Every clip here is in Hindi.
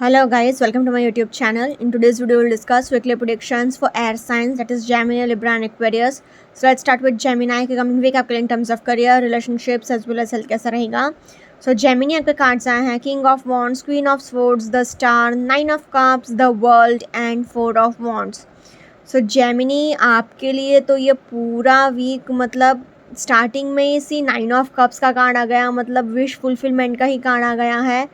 Hello guys, welcome to my YouTube channel. In today's video we'll discuss weekly predictions for air signs, that is Gemini, Libra and Aquarius. So let's start with Gemini कि coming week आपके लिए in terms of career, relationships as well as health कैसा रहेगा. So Gemini आपके cards आए हैं King of Wands, Queen of Swords, the Star, Nine of Cups, the World and Four of Wands. So Gemini आपके लिए तो ये पूरा वीक मतलब स्टार्टिंग में इसी नाइन ऑफ कप्स का कार्ड आ गया, मतलब विश फुलफिलमेंट का ही कार्ड आ गया है.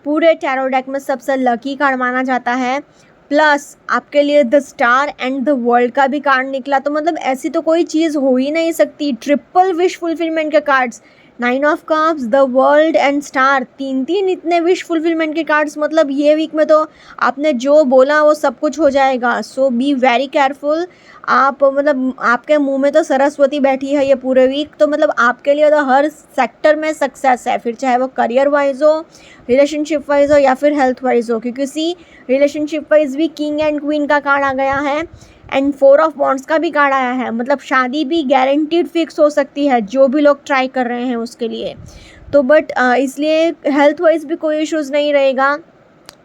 पूरे टैरो डेक में सबसे लकी कार्ड माना जाता है. प्लस आपके लिए the star and the world का भी कार्ड निकला, तो मतलब ऐसी तो कोई चीज़ हो ही नहीं सकती. ट्रिपल विश फुलफिलमेंट के cards, nine of cups, the world and star, तीन तीन इतने विश फुलफिलमेंट के कार्ड्स. मतलब ये वीक में तो आपने जो बोला वो सब कुछ हो जाएगा. सो बी वेरी केयरफुल. आप मतलब आपके मुंह में तो सरस्वती बैठी है ये पूरे वीक, तो मतलब आपके लिए तो हर सेक्टर में सक्सेस है, फिर चाहे वो करियर वाइज हो, रिलेशनशिप वाइज हो या फिर हेल्थ वाइज हो. क्योंकि सी रिलेशनशिप वाइज भी किंग एंड क्वीन का कार्ड आ गया है एंड फोर ऑफ वॉन्ड्स का भी कार्ड आया है. मतलब शादी भी गारंटीड फिक्स हो सकती है जो भी लोग ट्राई कर रहे हैं उसके लिए. तो बट इसलिए हेल्थ वाइज भी कोई इश्यूज़ नहीं रहेगा.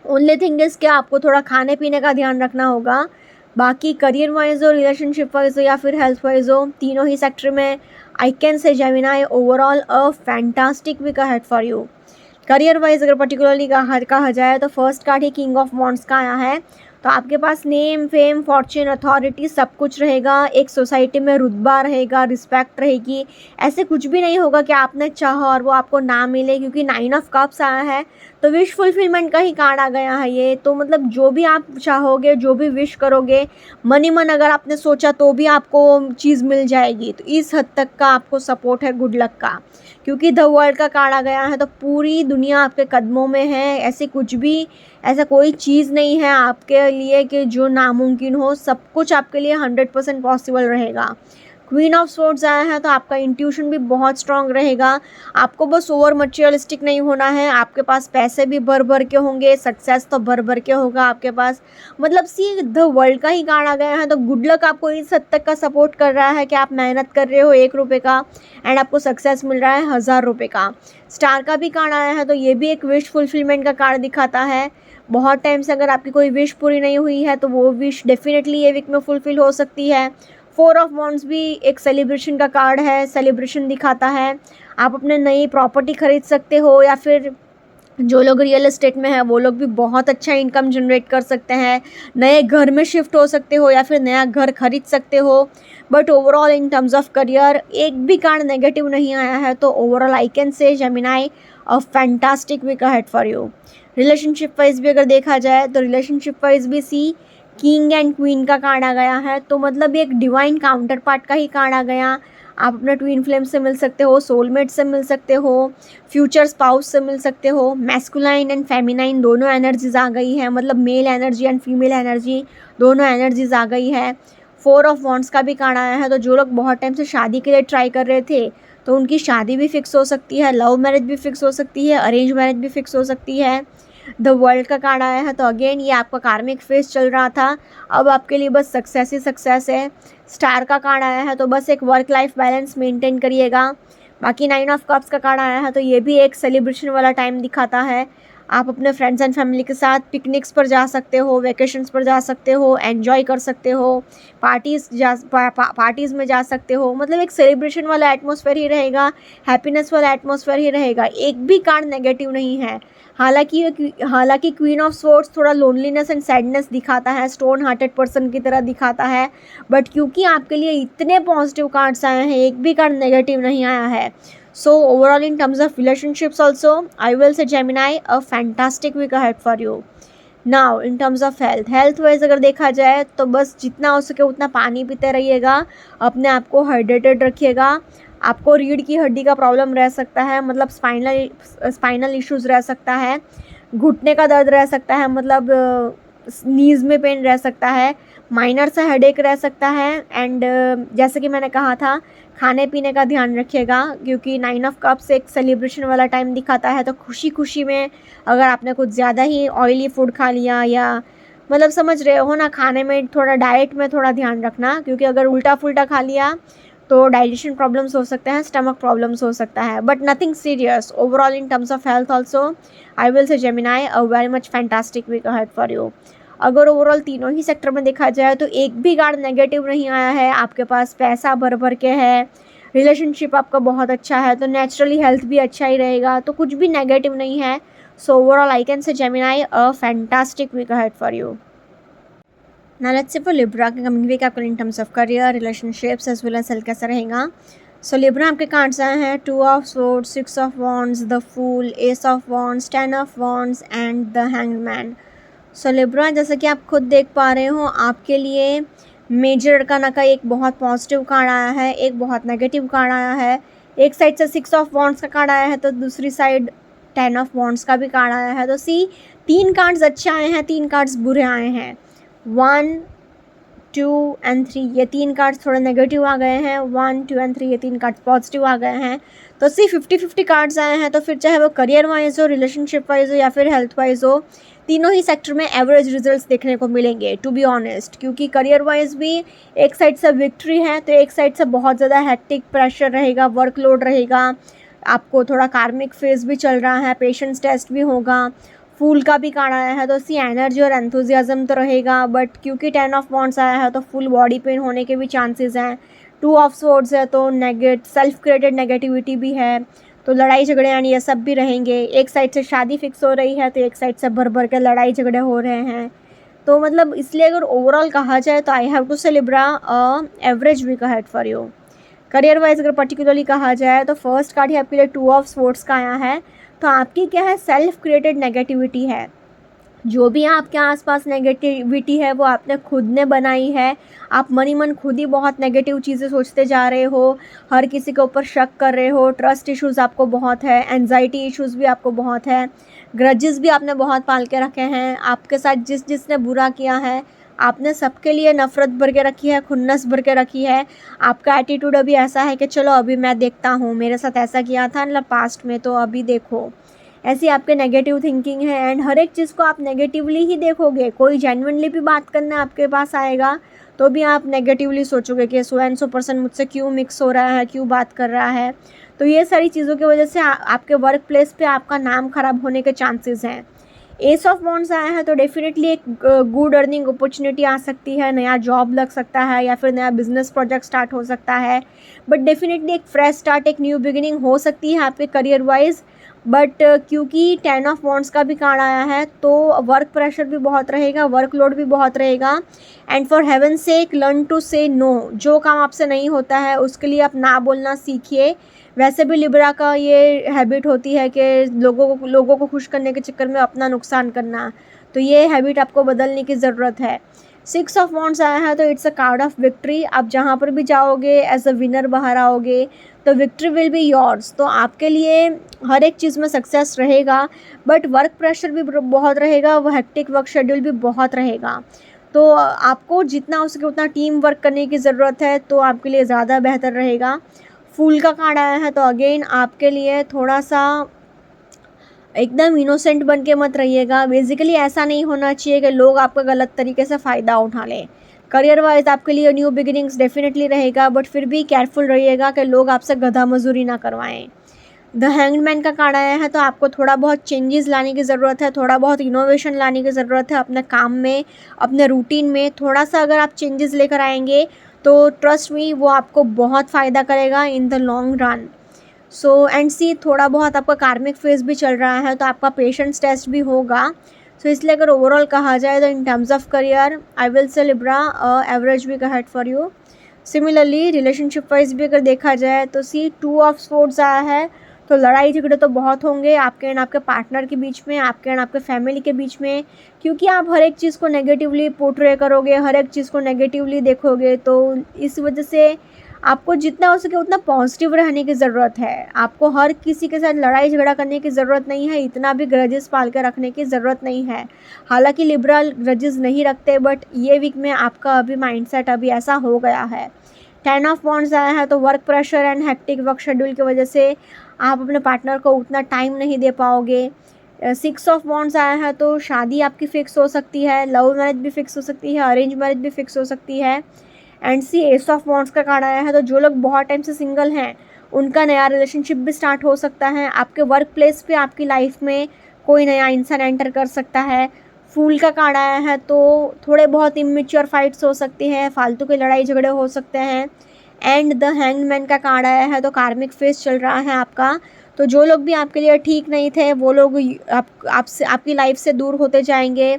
ओनली थिंग इज़ कि आपको थोड़ा खाने पीने का ध्यान रखना होगा. बाकी करियर वाइज हो, रिलेशनशिप वाइज हो या फिर हेल्थ वाइज हो, तीनों ही सेक्टर में I can say Gemini overall a fantastic week ahead for you. Career wise अगर पर्टिकुलरली कहा जाए तो फर्स्ट कार्ड ही किंग ऑफ वॉन्ड्स का आया है. तो आपके पास नेम, फेम, फॉर्च्यून, अथॉरिटी सब कुछ रहेगा. एक सोसाइटी में रुतबा रहेगा, रिस्पेक्ट रहेगी. ऐसे कुछ भी नहीं होगा कि आपने चाहा और वो आपको ना मिले, क्योंकि नाइन ऑफ कप्स आया है तो विश फुलफिलमेंट का ही कार्ड आ गया है ये. तो मतलब जो भी आप चाहोगे, जो भी विश करोगे, मन ही मन अगर आपने सोचा तो भी आपको चीज़ मिल जाएगी. तो इस हद तक का आपको सपोर्ट है गुड लक का. क्योंकि द वर्ल्ड का कार्ड आ गया है तो पूरी दुनिया आपके कदमों में है. ऐसा कोई चीज़ नहीं है आपके लिए कि जो नामुमकिन हो. सब कुछ आपके लिए 100% पॉसिबल रहेगा. क्वीन ऑफ स्वॉर्ड्स आया है तो आपका इंट्यूशन भी बहुत स्ट्रांग रहेगा. आपको बस ओवर मटेरियलिस्टिक नहीं होना है. आपके पास पैसे भी भर भर के होंगे, सक्सेस तो भर भर के होगा आपके पास. मतलब सी द वर्ल्ड का ही कार्ड आ गया है तो गुड लक आपको इस हद तक का सपोर्ट कर रहा है कि आप मेहनत कर रहे हो 1 रुपये का एंड आपको सक्सेस मिल रहा है 1000 रुपये का. स्टार का भी कार्ड आया है तो ये भी एक विश फुलफिलमेंट का कार्ड दिखाता है. बहुत टाइम से अगर आपकी कोई विश पूरी नहीं हुई है तो वो विश डेफिनेटली ये वीक में फुलफिल हो सकती है. फोर ऑफ वॉन्ड्स भी एक सेलिब्रेशन का कार्ड है, सेलिब्रेशन दिखाता है. आप अपने नई प्रॉपर्टी खरीद सकते हो या फिर जो लोग रियल एस्टेट में है वो लोग भी बहुत अच्छा इनकम जनरेट कर सकते हैं. नए घर में शिफ्ट हो सकते हो या फिर नया घर खरीद सकते हो. But overall in terms of career एक भी कार्ड नेगेटिव नहीं आया है. तो overall I can say Gemini a fantastic week ahead for you. Relationship wise भी अगर देखा जाए तो रिलेशनशिप वाइज भी सी किंग एंड क्वीन का कार्ड आ गया है. तो मतलब एक डिवाइन काउंटर पार्ट का ही कार्ड आ गया. आप अपने ट्विन फ्लेम से मिल सकते हो, सोलमेट से मिल सकते हो, फ्यूचर स्पाउस से मिल सकते हो. मैस्कुलाइन एंड फेमिनाइन दोनों एनर्जीज आ गई है. मतलब mail energy and female energy दोनों एनर्जीज आ गई है. फोर ऑफ वॉन्ड्स का भी कार्ड आया है तो जो लोग बहुत टाइम से शादी के लिए ट्राई कर रहे थे तो उनकी शादी भी फिक्स हो सकती है. लव मैरिज भी फिक्स हो सकती है, अरेंज मैरिज भी फिक्स हो सकती है. द वर्ल्ड का कार्ड आया है तो अगेन ये आपका कार्मिक फेज चल रहा था, अब आपके लिए बस सक्सेस ही सक्सेस है. स्टार का कार्ड आया है तो बस एक वर्क लाइफ बैलेंस मेंटेन करिएगा. बाकी नाइन ऑफ कप्स का कार्ड आया है तो ये भी एक सेलिब्रेशन वाला टाइम दिखाता है. आप अपने फ्रेंड्स एंड फैमिली के साथ पिकनिक्स पर जा सकते हो, वेकेशंस पर जा सकते हो, एन्जॉय कर सकते हो, पार्टीज़ में जा सकते हो. मतलब एक सेलिब्रेशन वाला एटमॉस्फेयर ही रहेगा, हैप्पीनेस वाला एटमॉस्फेयर ही रहेगा. एक भी कार्ड नेगेटिव नहीं है. हालांकि क्वीन ऑफ स्वॉर्ड्स थोड़ा लोनलीनेस एंड सैडनेस दिखाता है, स्टोन हार्टेड पर्सन की तरह दिखाता है. बट क्योंकि आपके लिए इतने पॉजिटिव कार्ड्स आए हैं, एक भी कार्ड नेगेटिव नहीं आया है. So overall in terms of relationships also, I will say Gemini a fantastic week ahead for you. Now in terms of health wise अगर देखा जाए तो बस जितना हो सके उतना पानी पीते रहिएगा, अपने आप को हाइड्रेटेड रखिएगा. आपको रीढ़ की हड्डी का प्रॉब्लम रह सकता है, मतलब स्पाइनल इश्यूज़ रह सकता है, घुटने का दर्द रह सकता है, मतलब नीज़ में पेन रह सकता है, माइनर सा हेडेक रह सकता है. एंड जैसे कि मैंने कहा था खाने पीने का ध्यान रखिएगा क्योंकि नाइन ऑफ कप्स एक सेलिब्रेशन वाला टाइम दिखाता है. तो खुशी खुशी में अगर आपने कुछ ज़्यादा ही ऑयली फूड खा लिया या मतलब समझ रहे हो ना, खाने में थोड़ा डाइट में थोड़ा ध्यान रखना, क्योंकि अगर उल्टा फुल्टा खा लिया तो डाइजेशन प्रॉब्लम्स हो सकते हैं, स्टमक प्रॉब्लम्स हो सकता है, but nothing serious. Overall in terms of health also I will say Gemini a very much fantastic week ahead for you. अगर ओवरऑल तीनों ही सेक्टर में देखा जाए तो एक भी कार्ड नेगेटिव नहीं आया है, आपके पास पैसा भर भर के है, रिलेशनशिप आपका बहुत अच्छा है, तो नेचुरली हेल्थ भी अच्छा ही रहेगा, तो कुछ भी नेगेटिव नहीं है। So overall I can say Gemini a fantastic week ahead for you. Now let's say for Libra के कमिंग वीक आपका in terms of career, relationships as well as health कैसा रहेगा। सो लिब्रा आपके कार्ड्स आए हैं 2 of swords, 6 of wands, the fool, ace of wands, 10 of wands and the hanged man. So Libra जैसा कि आप खुद देख पा रहे हो, आपके लिए मेजर अरकाना का एक बहुत पॉजिटिव कार्ड आया है, एक बहुत नेगेटिव कार्ड आया है। एक साइड से 6 ऑफ वॉन्ड्स का कार्ड आया है तो दूसरी साइड 10 ऑफ वॉन्ड्स का भी कार्ड आया है। तो सी 3 कार्ड्स अच्छे आए हैं, 3 कार्ड्स बुरे आए हैं। 1, 2 एंड 3 ये 3 कार्ड्स थोड़े नेगेटिव आ गए हैं, 1, 2 एंड 3 ये 3 कार्ड्स पॉजिटिव आ गए हैं। तो सी 50-50 कार्ड्स आए हैं, तो फिर चाहे वो करियर वाइज हो, रिलेशनशिप वाइज हो या फिर हेल्थ वाइज हो, तीनों ही सेक्टर में एवरेज रिजल्ट्स देखने को मिलेंगे टू बी ऑनेस्ट। क्योंकि करियर वाइज भी एक साइड से विक्ट्री है, तो एक साइड से बहुत ज़्यादा हेक्टिक प्रेशर रहेगा, वर्कलोड रहेगा, आपको थोड़ा कार्मिक फेज भी चल रहा है, पेशेंस टेस्ट भी होगा, फूल का भी कार्ड आया है, तो सी एनर्जी और एंथुजियाज्म तो रहेगा, बट क्योंकि 10 ऑफ वॉन्ड्स आया है तो फुल बॉडी पेन होने के भी चांसेस हैं। 2 ऑफ स्वॉर्ड्स है तो सेल्फ क्रिएटेड नेगेटिविटी भी है, तो लड़ाई झगड़े यानी ये सब भी रहेंगे। एक साइड से शादी फिक्स हो रही है तो एक साइड से भर भर के लड़ाई झगड़े हो रहे हैं। तो मतलब इसलिए अगर ओवरऑल कहा जाए तो I have to say Libra average week ahead for you. Career wise अगर पर्टिकुलरली कहा जाए तो फर्स्ट कार्ड ही आपके लिए 2 ऑफ स्वॉर्ड्स का आया है, तो आपकी क्या है, सेल्फ क्रिएटेड नेगेटिविटी है। जो भी आपके आसपास नेगेटिविटी है वो आपने खुद ने बनाई है। आप मन ही मन खुद ही बहुत नेगेटिव चीज़ें सोचते जा रहे हो, हर किसी के ऊपर शक कर रहे हो, ट्रस्ट इश्यूज़ आपको बहुत है, एंजाइटी इश्यूज़ भी आपको बहुत है, ग्रजेस भी आपने बहुत पाल के रखे हैं। आपके साथ जिसने बुरा किया है आपने सबके लिए नफ़रत भर के रखी है, खुन्नस भर के रखी है। आपका एटीट्यूड अभी ऐसा है कि चलो अभी मैं देखता हूँ, मेरे साथ ऐसा किया था मतलब पास्ट में, तो अभी देखो, ऐसी आपके नेगेटिव थिंकिंग है। एंड हर एक चीज़ को आप नेगेटिवली ही देखोगे। कोई जेन्युइनली भी बात करने आपके पास आएगा तो भी आप नेगेटिवली सोचोगे कि सो एंड सो पर्सन मुझसे क्यों मिक्स हो रहा है, क्यों बात कर रहा है। तो ये सारी चीज़ों की वजह से आपके वर्क प्लेस पे आपका नाम खराब होने के चांसेस हैं। एस ऑफ वॉन्ड्स आया है तो डेफिनेटली एक गुड अर्निंग अपॉर्चुनिटी आ सकती है, नया जॉब लग सकता है या फिर नया बिजनेस प्रोजेक्ट स्टार्ट हो सकता है। बट डेफिनेटली एक फ्रेश स्टार्ट, एक न्यू बिगिनिंग हो सकती है आपके करियर वाइज। बट क्योंकि 10 ऑफ वॉन्ड्स का भी कार्ड आया है तो वर्क प्रेशर भी बहुत रहेगा, वर्कलोड भी बहुत रहेगा। And for heaven sake learn to say no. जो काम आपसे नहीं होता है उसके लिए आप ना बोलना सीखिए। वैसे भी लिब्रा का ये हैबिट होती है कि लोगों को खुश करने के चक्कर में अपना नुकसान करना, तो ये हैबिट आपको बदलने की ज़रूरत है। 6 ऑफ वॉन्ड्स आया है तो it's a card of victory. आप जहाँ पर भी जाओगे एज अ विनर बाहर आओगे, तो विक्ट्री विल बी योर्स। तो आपके लिए हर एक चीज़ में सक्सेस रहेगा, बट वर्क प्रेशर भी बहुत रहेगा, वो हेक्टिक वर्क शेड्यूल भी बहुत रहेगा। तो आपको जितना हो सके उतना टीम वर्क करने की ज़रूरत है, तो आपके लिए ज़्यादा बेहतर रहेगा। फूल का कार्ड आया है तो अगेन आपके लिए थोड़ा सा एकदम इनोसेंट बन के मत रहिएगा। बेसिकली ऐसा नहीं होना चाहिए कि लोग आपका गलत तरीके से फ़ायदा उठा लें। करियर वाइज आपके लिए न्यू बिगिनिंग्स डेफिनेटली रहेगा, बट फिर भी केयरफुल रहिएगा कि लोग आपसे गधा मजूरी ना करवाएं। द हैंग्ड मैन का कार्ड आया है तो आपको थोड़ा बहुत चेंजेस लाने की ज़रूरत है, थोड़ा बहुत इनोवेशन लाने की ज़रूरत है अपने काम में, अपने रूटीन में। थोड़ा सा अगर आप चेंजेस लेकर आएंगे तो ट्रस्ट मी वो आपको बहुत फ़ायदा करेगा in the long run. So and see थोड़ा बहुत आपका कार्मिक फेज भी चल रहा है तो आपका पेशेंस टेस्ट भी होगा। सो इसलिए अगर ओवरऑल कहा जाए तो in terms of career I will say Libra average week ahead for you. Similarly relationship wise भी अगर देखा जाए तो सी 2 ऑफ स्वॉर्ड्स आया है, तो लड़ाई झगड़े तो बहुत होंगे आपके एंड आपके पार्टनर के बीच में, आपके एंड आपके फैमिली के बीच में, क्योंकि आप हर एक चीज़ को नेगेटिवली पोर्ट्रे करोगे, हर एक चीज़ को नेगेटिवली देखोगे। तो इस वजह से आपको जितना हो सके उतना पॉजिटिव रहने की ज़रूरत है। आपको हर किसी के साथ लड़ाई झगड़ा करने की ज़रूरत नहीं है, इतना भी ग्रजेस पाल कर रखने की ज़रूरत नहीं है। हालांकि लिबरल ग्रजेस नहीं रखते, बट ये वीक में आपका अभी माइंडसेट अभी ऐसा हो गया है। 10 ऑफ वॉन्ड्स आया है तो work pressure and hectic work schedule की वजह से आप अपने पार्टनर को उतना टाइम नहीं दे पाओगे। 6 ऑफ वॉन्ड्स आया है तो शादी आपकी फ़िक्स हो सकती है, लव मैरिज भी फ़िक्स हो सकती है, अरेंज मैरिज भी फ़िक्स हो सकती है। And see ace of wands का कार्ड आया है, तो जो लोग बहुत टाइम से सिंगल हैं उनका नया रिलेशनशिप भी स्टार्ट हो सकता है। आपके वर्क प्लेस पे आपकी लाइफ में कोई नया इंसान एंटर कर सकता है। फूल का कार्ड आया है, तो थोड़े बहुत इमेच्योर फाइट्स हो सकती हैं, फालतू के लड़ाई झगड़े हो सकते हैं। एंड द हैंग्ड मैन का कार्ड आया है, तो कार्मिक फेस चल रहा है आपका। तो जो लोग भी आपके लिए ठीक नहीं थे वो लोग आपसे आपकी लाइफ से दूर होते जाएंगे।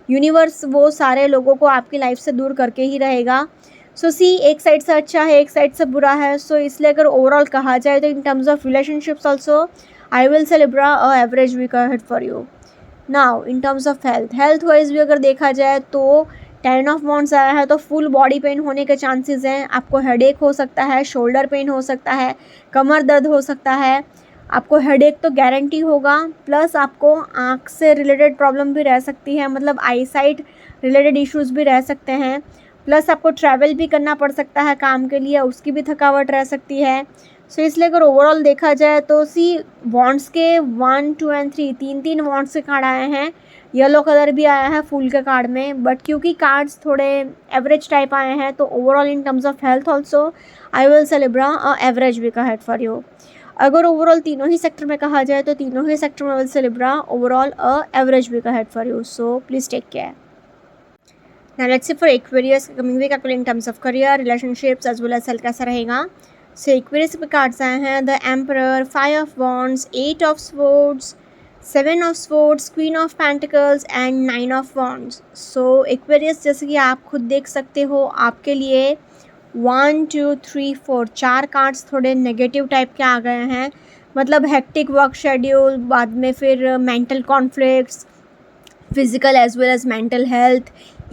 यूनिवर्स वो सारे लोगों को आपकी लाइफ से दूर करके ही रहेगा। सो सी, एक साइड से अच्छा है, एक साइड से बुरा है। सो इसलिए अगर ओवरऑल कहा जाए तो in terms of relationships also I will say Libra a average week ahead for you. Now in terms of health wise भी अगर देखा जाए तो 10 ऑफ वॉन्ड्स आया है, तो फुल बॉडी पेन होने के चांसेस हैं। आपको हेडेक हो सकता है, शोल्डर पेन हो सकता है, कमर दर्द हो सकता है। आपको हेडेक तो गारंटी होगा, प्लस आपको आँख से रिलेटेड प्रॉब्लम भी रह सकती है, मतलब आई साइट रिलेटेड इश्यूज़ भी रह सकते हैं। प्लस आपको ट्रैवल भी करना पड़ सकता है काम के लिए, उसकी भी थकावट रह सकती है। सो इसलिए अगर ओवरऑल देखा जाए तो सी, वॉन्ड्स के 1, 2 एंड 3 तीन वॉन्ड्स के कार्ड आए हैं। येलो कलर भी आया है फूल के कार्ड में, बट क्योंकि कार्ड्स थोड़े एवरेज टाइप आए हैं तो overall in terms of health also I will say Libra a average week ahead for you. अगर ओवरऑल तीनों ही सेक्टर में कहा जाए तो तीनों ही सेक्टर में will say Libra overall a average week ahead for you. So please take care. Now let's see for Aquarius coming week आपके लिए in terms of career, relationships as well as health कैसा रहेगा। So Aquarius पे कार्ड्स आए हैं The Emperor, 5 of Wands, 8 of Swords, 7 of Swords, Queen of Pentacles and 9 of Wands। So Aquarius जैसे कि आप खुद देख सकते हो आपके लिए 1, 2, 3, 4 4 कार्ड्स थोड़े नेगेटिव टाइप के आ गए हैं। मतलब हेक्टिक वर्क शेड्यूल, बाद में फिर mental conflicts, physical as well as mental health,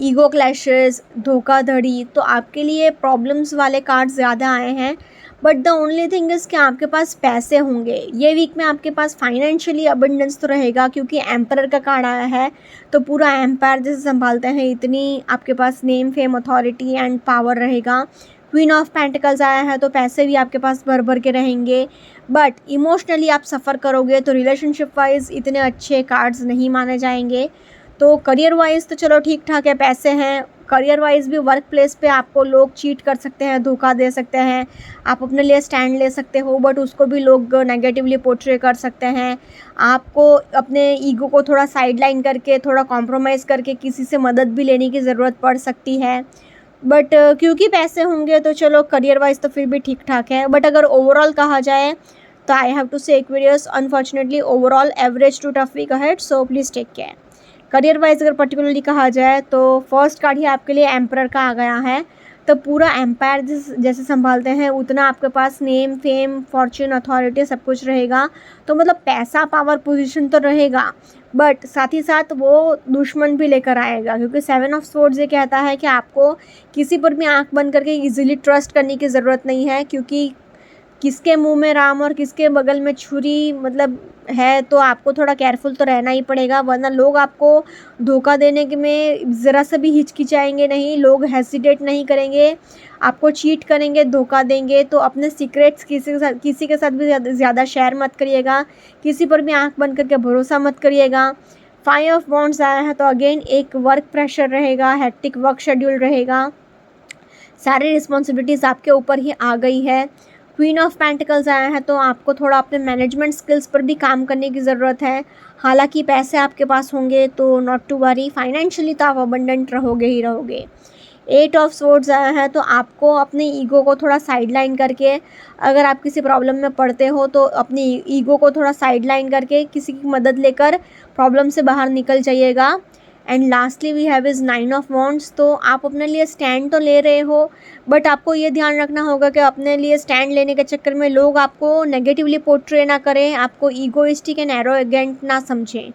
ego clashes, धोखाधड़ी, तो आपके लिए प्रॉब्लम्स वाले कार्ड्स ज़्यादा आए हैं। But the only thing is कि आपके पास पैसे होंगे ये वीक में, आपके पास फाइनेंशियली अबंडेंस तो रहेगा क्योंकि एम्पायर का कार्ड आया है, तो पूरा एम्पायर जैसे संभालते हैं इतनी आपके पास name, fame, authority and power रहेगा। क्वीन ऑफ पेंटिकल्स आया है, तो पैसे भी आपके पास भर भर के रहेंगे, बट इमोशनली आप सफ़र करोगे, तो रिलेशनशिप वाइज इतने अच्छे कार्ड्स नहीं माने जाएंगे। तो करियर वाइज तो चलो ठीक ठाक है, पैसे हैं। करियर वाइज भी वर्क प्लेस पे आपको लोग चीट कर सकते हैं, धोखा दे सकते हैं, आप अपने लिए स्टैंड ले सकते हो बट उसको भी लोग नेगेटिवली पोर्ट्रे कर सकते हैं। आपको अपने ईगो को थोड़ा साइडलाइन करके, थोड़ा कॉम्प्रोमाइज़ करके किसी से मदद भी लेने की ज़रूरत पड़ सकती है। बट क्योंकि पैसे होंगे तो चलो करियर वाइज तो फिर भी ठीक ठाक है। बट अगर ओवरऑल कहा जाए तो I have to say Aquarius unfortunately overall average to tough week ahead, so please take care. Career wise अगर पर्टिकुलरली कहा जाए तो फर्स्ट कार्ड ही आपके लिए एम्परर का आ गया है, तो पूरा एम्पायर जैसे संभालते हैं उतना आपके पास नेम, फेम, फॉर्च्यून, अथॉरिटी सब कुछ रहेगा। तो मतलब पैसा, पावर, पोजीशन तो रहेगा, बट साथ ही साथ वो दुश्मन भी लेकर आएगा क्योंकि 7 ऑफ स्वॉर्ड्स ये कहता है कि आपको किसी पर भी आंख बंद करके इजीली ट्रस्ट करने की ज़रूरत नहीं है, क्योंकि किसके मुंह में राम और किसके बगल में छुरी मतलब है, तो आपको थोड़ा केयरफुल तो रहना ही पड़ेगा, वरना लोग आपको धोखा देने के में ज़रा सा भी हिचकिचाएंगे नहीं, लोग हेसिटेट नहीं करेंगे, आपको चीट करेंगे, धोखा देंगे। तो अपने सीक्रेट्स किसी के साथ भी ज़्यादा शेयर मत करिएगा, किसी पर भी आंख बंद करके भरोसा मत करिएगा। 5 ऑफ वॉन्ड्स आया है, तो अगेन एक वर्क प्रेशर रहेगा, हेक्टिक वर्क शेड्यूल रहेगा, सारी रिस्पॉन्सिबिलिटीज़ आपके ऊपर ही आ गई है। क्वीन ऑफ पेंटिकल्स आया है, तो आपको थोड़ा अपने मैनेजमेंट स्किल्स पर भी काम करने की ज़रूरत है। हालांकि पैसे आपके पास होंगे तो नॉट टू वरी, फाइनेंशियली तो आप अबंडेंट रहोगे ही रहोगे। 8 ऑफ स्वॉर्ड्स आया है, तो आपको अपने ईगो को थोड़ा साइडलाइन करके, अगर आप किसी प्रॉब्लम में पड़ते हो तो अपनी ईगो को थोड़ा साइडलाइन करके किसी की मदद लेकर प्रॉब्लम से बाहर निकल जाइएगा। And lastly we have is 9 of wands, तो आप अपने लिए स्टैंड तो ले रहे हो, बट आपको ये ध्यान रखना होगा कि अपने लिए स्टैंड लेने के चक्कर में लोग आपको नेगेटिवली पोर्ट्रे ना करें, आपको ईगोइस्टिक एंड एरोगेंट ना समझें,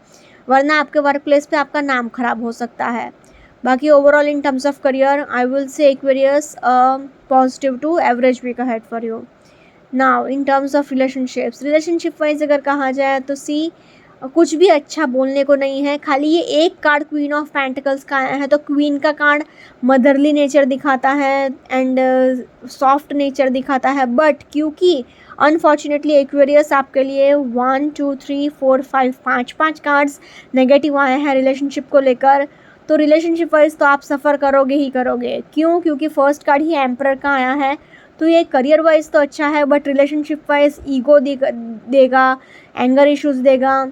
वरना आपके वर्क प्लेस पे आपका नाम खराब हो सकता है। बाकी overall in terms of career I will say Aquarius positive to average week ahead for you. Now in terms of relationship wise अगर कहा जाए तो सी, कुछ भी अच्छा बोलने को नहीं है। खाली ये एक कार्ड क्वीन ऑफ पेंटिकल्स का आया है, तो क्वीन का कार्ड मदरली नेचर दिखाता है एंड सॉफ्ट नेचर दिखाता है, बट क्योंकि अनफॉर्चुनेटली एक्वेरियस आपके लिए 1, 2, 3, 4, 5 5 कार्ड्स नेगेटिव आए हैं रिलेशनशिप को लेकर, तो रिलेशनशिप वाइज तो आप सफ़र करोगे ही करोगे। क्यों? क्योंकि फर्स्ट कार्ड ही एम्परर का आया है। तो ये करियर वाइज तो अच्छा है, बट रिलेशनशिप वाइज ईगो देगा, एंगर इश्यूज़ देगा,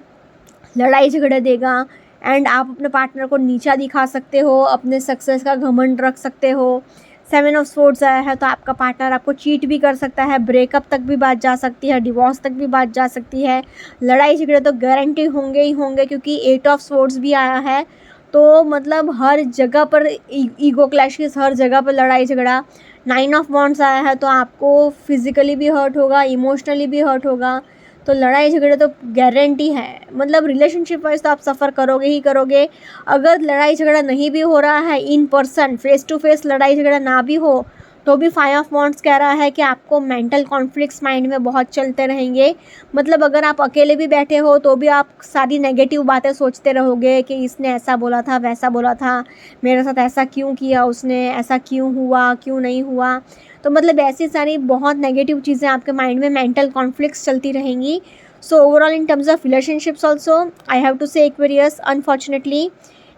लड़ाई झगड़े देगा, एंड आप अपने पार्टनर को नीचा दिखा सकते हो, अपने सक्सेस का घमंड रख सकते हो। 7 ऑफ स्वॉर्ड्स आया है, तो आपका पार्टनर आपको चीट भी कर सकता है, ब्रेकअप तक भी बात जा सकती है, डिवोर्स तक भी बात जा सकती है। लड़ाई झगड़े तो गारंटी होंगे ही होंगे, क्योंकि 8 ऑफ स्वॉर्ड्स भी आया है। तो मतलब हर जगह पर ईगो क्लैशेस, हर जगह पर लड़ाई झगड़ा। 9 ऑफ वॉन्ड्स आया है, तो आपको फिजिकली भी हर्ट होगा, इमोशनली भी हर्ट होगा। तो लड़ाई झगड़े तो गारंटी है। मतलब रिलेशनशिप वाइज तो आप सफ़र करोगे ही करोगे। अगर लड़ाई झगड़ा नहीं भी हो रहा है in person, face to face लड़ाई झगड़ा ना भी हो, तो भी 5 ऑफ वॉन्ड्स कह रहा है कि आपको मेंटल कॉन्फ्लिक्ट्स माइंड में बहुत चलते रहेंगे। मतलब अगर आप अकेले भी बैठे हो तो भी आप सारी नेगेटिव बातें सोचते रहोगे कि इसने ऐसा बोला था, वैसा बोला था, मेरे साथ ऐसा क्यों किया उसने, ऐसा क्यों हुआ, क्यों नहीं हुआ। तो मतलब ऐसी सारी बहुत नेगेटिव चीज़ें आपके माइंड में, मेंटल कॉन्फ्लिक्ट्स चलती रहेंगी। So overall in terms of relationships also I have to say Aquarius, unfortunately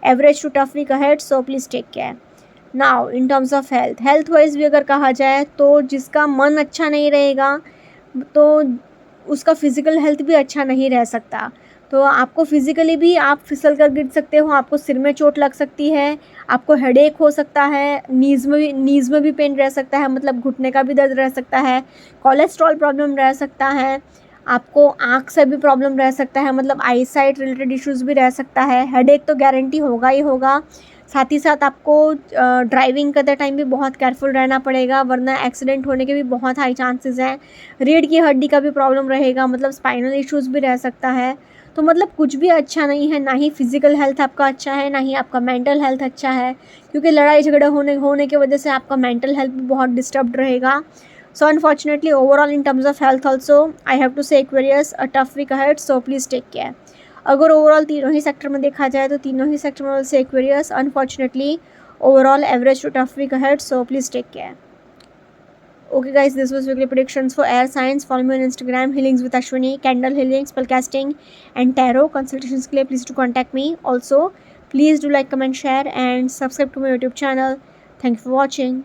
average to tough week ahead, so please take care. Now in terms of health wise भी अगर कहा जाए तो जिसका मन अच्छा नहीं रहेगा तो उसका फिज़िकल हेल्थ भी अच्छा नहीं रह सकता। तो आपको फिज़िकली भी आप फिसल कर गिर सकते हो, आपको सिर में चोट लग सकती है, आपको हेडेक हो सकता है, नीज़ में भी पेन रह सकता है, मतलब घुटने का भी दर्द रह सकता है, कोलेस्ट्रॉल प्रॉब्लम रह सकता है, आपको आँख से भी प्रॉब्लम रह सकता है, मतलब आई साइट रिलेटेड इश्यूज़ भी रह सकता है। हेडेक तो गारंटी होगा ही होगा। साथ ही साथ आपको ड्राइविंग करते टाइम भी बहुत केयरफुल रहना पड़ेगा, वरना एक्सीडेंट होने के भी बहुत हाई चांसेस हैं। रीढ़ की हड्डी का भी प्रॉब्लम रहेगा, मतलब स्पाइनल इश्यूज़ भी रह सकता है। तो मतलब कुछ भी अच्छा नहीं है, ना ही फिज़िकल हेल्थ आपका अच्छा है, ना ही आपका मेंटल हेल्थ अच्छा है, क्योंकि लड़ाई झगड़ा होने की वजह से आपका मेंटल हेल्थ भी बहुत डिस्टर्ब्ड रहेगा। So unfortunately overall in terms of health also I have to say Aquarius a tough week ahead, so please take care. अगर ओवरऑल तीनों ही सेक्टर में देखा जाए तो तीनों ही सेक्टर में say Aquarius, unfortunately overall average to tough week ahead, so please take care. Okay guys, this was weekly predictions for air signs. Follow me on Instagram, healings with Ashwini, candle healing, spellcasting and tarot consultations के लिए please do contact me. Also please do like, comment, share and subscribe to my YouTube channel. Thank you for watching.